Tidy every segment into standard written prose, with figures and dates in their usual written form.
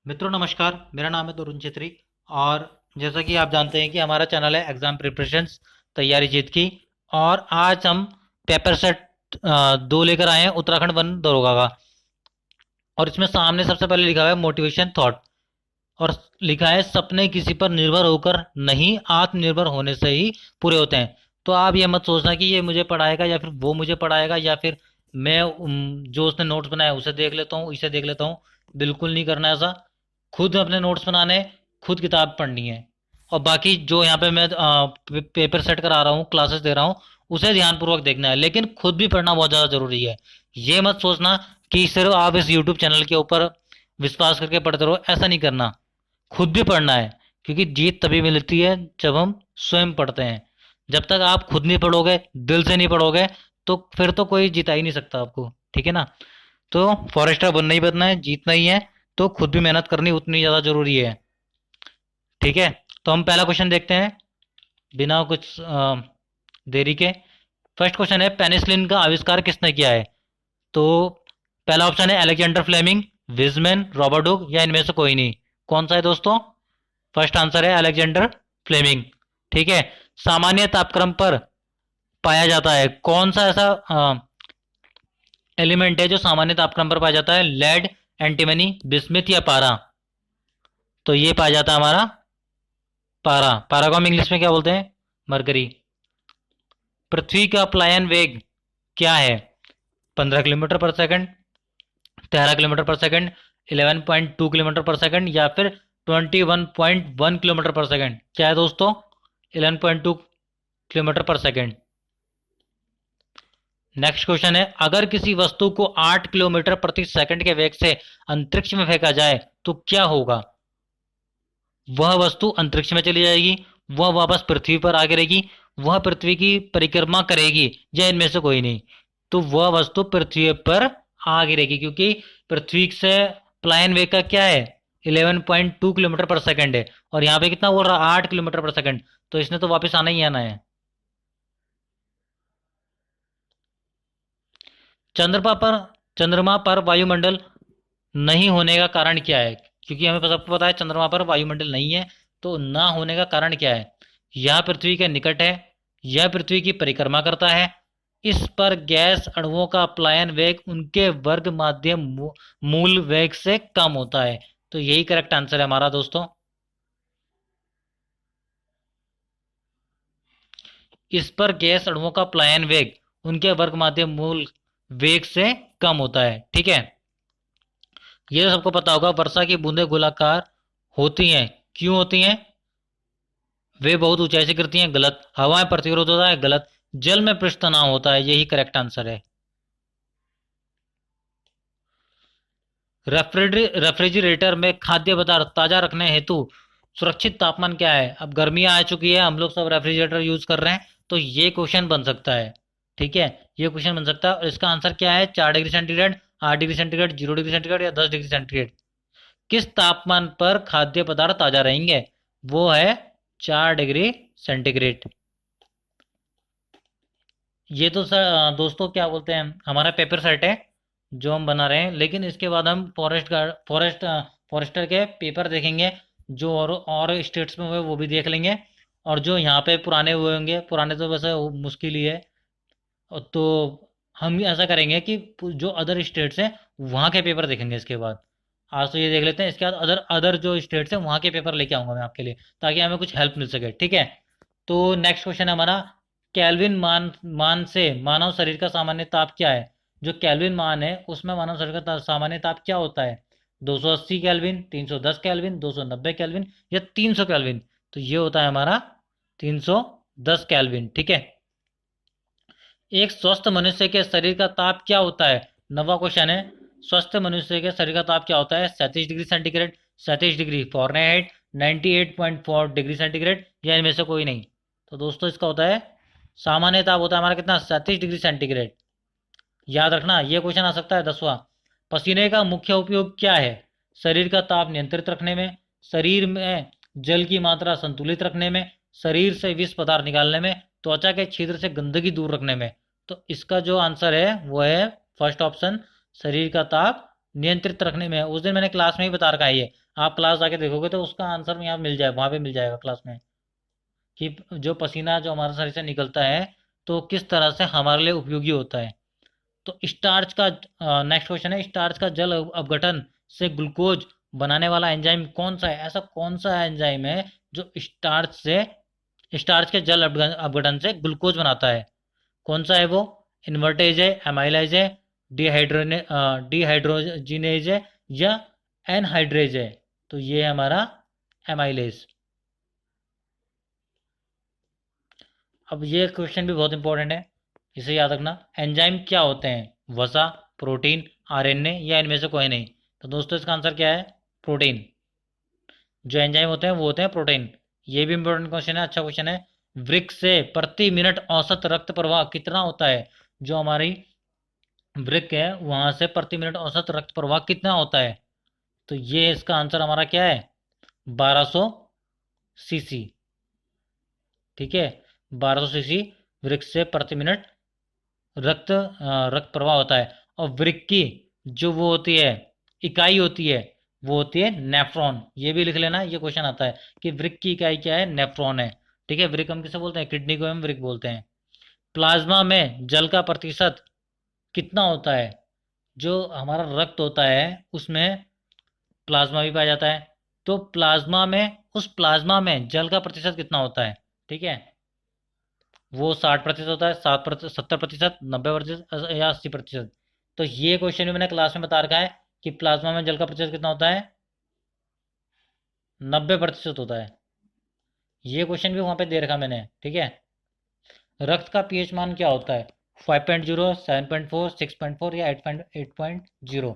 मित्रों नमस्कार। मेरा नाम है तरुण छेत्री और जैसा कि आप जानते हैं कि हमारा चैनल है एग्जाम प्रिपरेशंस तैयारी जीत की। और आज हम पेपर सेट 2 लेकर आए हैं उत्तराखंड वन दरोगा का। और इसमें सामने सबसे पहले लिखा हुआ है मोटिवेशन थॉट और लिखा है सपने किसी पर निर्भर होकर नहीं आत्मनिर्भर होने से ही पूरे होते हैं। तो आप ये मत सोचना कि ये मुझे पढ़ाएगा या फिर वो मुझे पढ़ाएगा या फिर मैं जो उसने नोट्स बनाया उसे देख लेता हूँ इसे देख लेता हूँ। बिल्कुल नहीं करना ऐसा। खुद अपने नोट्स बनाने हैं, खुद किताब पढ़नी है। और बाकी जो यहाँ पे मैं पेपर सेट करा रहा हूँ क्लासेस दे रहा हूँ उसे ध्यानपूर्वक देखना है, लेकिन खुद भी पढ़ना बहुत ज़्यादा ज़रूरी है। ये मत सोचना कि सिर्फ आप इस यूट्यूब चैनल के ऊपर विश्वास करके पढ़ते रहो, ऐसा नहीं करना। खुद भी पढ़ना है, क्योंकि जीत तभी मिलती है जब हम स्वयं पढ़ते हैं। जब तक आप खुद नहीं पढ़ोगे, दिल से नहीं पढ़ोगे, तो फिर तो कोई जिता ही नहीं सकता आपको। ठीक है ना? तो फॉरेस्टर बनना ही बनना है, जीतना ही है, तो खुद भी मेहनत करनी उतनी ज़्यादा जरूरी है। ठीक है, तो हम पहला क्वेश्चन देखते हैं बिना कुछ देरी के। फर्स्ट क्वेश्चन है पेनिसिलिन का आविष्कार किसने किया है? तो पहला ऑप्शन है Alexander Fleming, Weismann, Robert Hooke या इनमें से कोई नहीं। कौन सा है दोस्तों? फर्स्ट आंसर है अलेक्जेंडर फ्लेमिंग। ठीक है। सामान्य तापक्रम पर पाया जाता है कौन सा ऐसा एलिमेंट है जो सामान्य तापक्रम पर पाया जाता है? लेड, एंटीमनी, बिस्मिथ या पारा? तो ये पाया जाता है हमारा पारा। पारा को हम इंग्लिश में क्या बोलते हैं? मरकरी। पृथ्वी का प्लायन वेग क्या है? 15 किलोमीटर पर सेकंड, 13 किलोमीटर पर सेकंड, 11.2 किलोमीटर पर सेकंड या फिर 21.1 किलोमीटर पर सेकंड? क्या है दोस्तों? 11.2 किलोमीटर पर सेकंड। नेक्स्ट क्वेश्चन है अगर किसी वस्तु को 8 किलोमीटर प्रति सेकंड के वेग से अंतरिक्ष में फेंका जाए तो क्या होगा? वह वस्तु अंतरिक्ष में चली जाएगी, वह वापस पृथ्वी पर आ गिरेगी, वह पृथ्वी की परिक्रमा करेगी या इनमें से कोई नहीं? तो वह वस्तु पृथ्वी पर आ गिरेगी, क्योंकि पृथ्वी से प्लायन वेग का क्या है? 11.2 किलोमीटर पर सेकंड है। और यहाँ पे कितना बोल रहा है? 8 किलोमीटर पर सेकंड। तो इसने तो वापस आना ही आना है। चंद्रमा पर चंद्रमा पर वायुमंडल नहीं होने का कारण क्या है? क्योंकि हमें सबको पता है चंद्रमा पर वायुमंडल नहीं है, तो ना होने का कारण क्या है? यह पृथ्वी के निकट है, यह पृथ्वी की परिक्रमा करता है, इस पर गैस अणुओं का प्लायन वेग उनके वर्ग माध्य मूल वेग से कम होता है। तो यही करेक्ट आंसर है हमारा दोस्तों। इस पर गैस अणुओं का प्लायन वेग उनके वर्ग माध्य मूल वेग से कम होता है। ठीक है। ये तो सबको पता होगा वर्षा की बूंदें गोलाकार होती हैं। क्यों होती हैं? वे बहुत ऊंचाई से गिरती हैं। गलत। हवा में प्रतिरोध होता है। गलत। जल में पृष्ठ तनाव होता है। यही करेक्ट आंसर है। रेफ्रिजरेटर में खाद्य पदार्थ ताजा रखने हेतु सुरक्षित तापमान क्या है? अब गर्मियां आ चुकी है, हम लोग सब रेफ्रिजरेटर यूज कर रहे हैं, तो ये क्वेश्चन बन सकता है। ठीक है, ये क्वेश्चन बन सकता है और इसका आंसर क्या है? 4 degree centigrade, 8 degree centigrade, 0 degree centigrade या 10 डिग्री सेंटीग्रेड? किस तापमान पर खाद्य पदार्थ ताजा रहेंगे? वो है 4 डिग्री सेंटीग्रेड। ये तो सर दोस्तों क्या बोलते हैं, हमारा पेपर सेट है जो हम बना रहे हैं, लेकिन इसके बाद हम फॉरेस्टर के पेपर देखेंगे जो और स्टेट्स में हुए वो भी देख लेंगे। और जो यहाँ पे पुराने हुए होंगे, पुराने तो वैसे मुश्किल ही है, तो हम ऐसा करेंगे कि जो अदर स्टेट्स हैं वहाँ के पेपर देखेंगे इसके बाद। आज तो ये देख लेते हैं, इसके बाद अदर अदर जो स्टेट्स हैं वहाँ के पेपर लेके आऊंगा मैं आपके लिए, ताकि हमें कुछ हेल्प मिल सके। ठीक है। तो नेक्स्ट क्वेश्चन है हमारा केल्विन मान मान से मानव शरीर का सामान्य ताप क्या है? जो केल्विन मान है उसमें मानव शरीर का सामान्य ताप क्या होता है? 280 केल्विन, 310 केल्विन, 290 केल्विन या 300 केल्विन? तो ये होता है हमारा 310 केल्विन। ठीक है। एक स्वस्थ मनुष्य के शरीर का ताप क्या होता है? नवा क्वेश्चन है। स्वस्थ मनुष्य के शरीर का ताप क्या होता है? 37 degree centigrade, 37 degree Fahrenheit, 98.4 degree centigrade या इनमें से कोई नहीं? तो दोस्तों इसका होता है सामान्य ताप होता है हमारा कितना? 37 डिग्री सेंटीग्रेड। याद रखना ये क्वेश्चन आ सकता है 10वां। पसीने का मुख्य उपयोग क्या है? शरीर का ताप नियंत्रित रखने में, शरीर में जल की मात्रा संतुलित रखने में, शरीर से विष पदार्थ निकालने में, त्वचा के छिद्र से गंदगी दूर रखने में। तो इसका जो आंसर है वो है फर्स्ट ऑप्शन, शरीर का ताप नियंत्रित रखने में। उस दिन मैंने क्लास में ही बता रखा है ये, आप क्लास जाके देखोगे तो उसका आंसर यहाँ मिल जाए, वहाँ पे मिल जाएगा क्लास में, कि जो पसीना जो हमारे शरीर से निकलता है तो किस तरह से हमारे लिए उपयोगी होता है। तो स्टार्च का नेक्स्ट क्वेश्चन है, स्टार्च का जल अपघटन से ग्लूकोज बनाने वाला एंजाइम कौन सा है? ऐसा कौन सा एंजाइम है जो स्टार्च के जल अपघटन से ग्लूकोज बनाता है? कौन सा है वो? इन्वर्टेज है, एमाइलेज है, डिहाइड्रोजिनेज है, या एनहाइड्रेज है? तो ये है हमारा एमाइलेज। अब ये क्वेश्चन भी बहुत इंपॉर्टेंट है, इसे याद रखना। एंजाइम क्या होते हैं? वसा, प्रोटीन, आरएनए, या इनमें से कोई नहीं? तो दोस्तों इसका आंसर क्या है? प्रोटीन। जो एंजाइम होते हैं वो होते हैं प्रोटीन। ये भी इंपॉर्टेंट क्वेश्चन है, अच्छा क्वेश्चन है। वृक्क से प्रति मिनट औसत रक्त प्रवाह कितना होता है? जो हमारी वृक्क है वहां से प्रति मिनट औसत रक्त प्रवाह कितना होता है? तो ये इसका आंसर हमारा क्या है? 1200 सीसी। ठीक है, 1200 सीसी वृक्क से प्रति मिनट रक्त प्रवाह होता है। और वृक्क की जो वो होती है, इकाई होती है, वो होती है नेफ्रॉन। ये भी लिख लेना, ये क्वेश्चन आता है कि वृक्क की इकाई क्या है? नेफ्रॉन है। ठीक है, वृक्क हम किसे बोलते हैं? किडनी को हम वृक्क बोलते हैं। प्लाज्मा में जल का प्रतिशत कितना होता है? जो हमारा रक्त होता है उसमें प्लाज्मा भी पाया जाता है। तो प्लाज्मा में, उस प्लाज्मा में जल का प्रतिशत कितना होता है? ठीक है, वो 60% होता है, 7%, 70%, 90%, या 80%। तो ये क्वेश्चन भी मैंने क्लास में बता रखा है कि प्लाज्मा में जल का प्रतिशत कितना होता है? 90% होता है। ये क्वेश्चन भी वहां पे दे रखा मैंने। ठीक है, रक्त का पीएच मान क्या होता है? 5.0, 7.4, 6.4, या 8.0?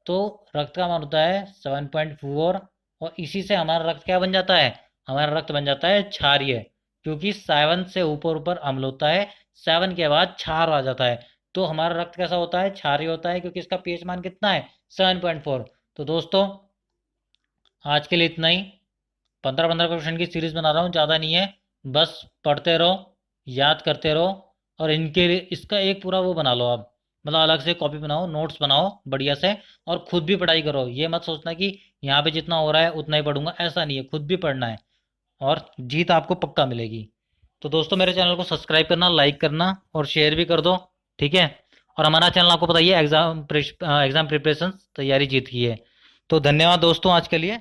तो रक्त का मान होता है 7.4। और इसी से हमारा रक्त क्या बन जाता है? हमारा रक्त बन जाता है क्षारीय, क्योंकि 7 से ऊपर ऊपर अम्ल होता है, 7 के बाद क्षार आ जाता है। तो हमारा रक्त कैसा होता है? क्षारीय होता है, क्योंकि इसका पीएच मान कितना है? 7.4। तो दोस्तों आज के लिए इतना ही। 15-15 क्वेश्चन की सीरीज बना रहा हूँ, ज़्यादा नहीं है। बस पढ़ते रहो, याद करते रहो, और इनके लिए इसका एक पूरा वो बना लो आप, मतलब अलग से कॉपी बनाओ, नोट्स बनाओ बढ़िया से, और खुद भी पढ़ाई करो। ये मत सोचना कि यहाँ पे जितना हो रहा है उतना ही पढ़ूंगा, ऐसा नहीं है, खुद भी पढ़ना है, और जीत आपको पक्का मिलेगी। तो दोस्तों मेरे चैनल को सब्सक्राइब करना, लाइक करना, और शेयर भी कर दो। ठीक है, और हमारा चैनल आपको पता ही है, एग्जाम प्रिपरेशन तैयारी जीत की है। तो धन्यवाद दोस्तों आज के लिए।